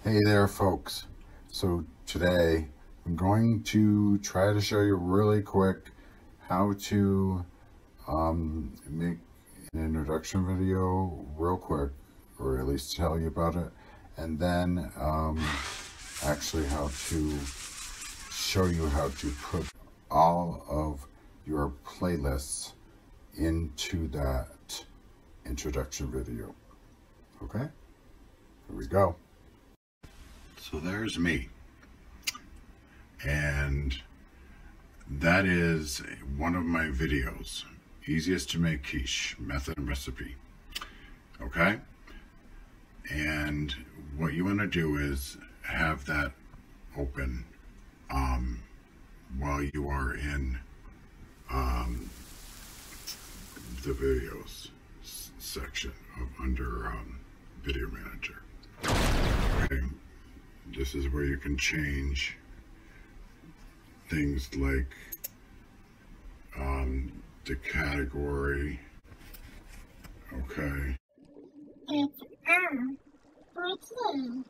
Hey there folks, so today I'm going to try to show you really quick how to make an introduction video real quick, or at least tell you about it, and then actually how to show you how to put all of your playlists into that introduction video. Okay, here we go. So there's me, and that is one of my videos, easiest to make quiche, method and recipe. Okay, and what you want to do is have that open while you are in the videos section of under video manager. Okay. This is where you can change things like the category. Okay. It's 14.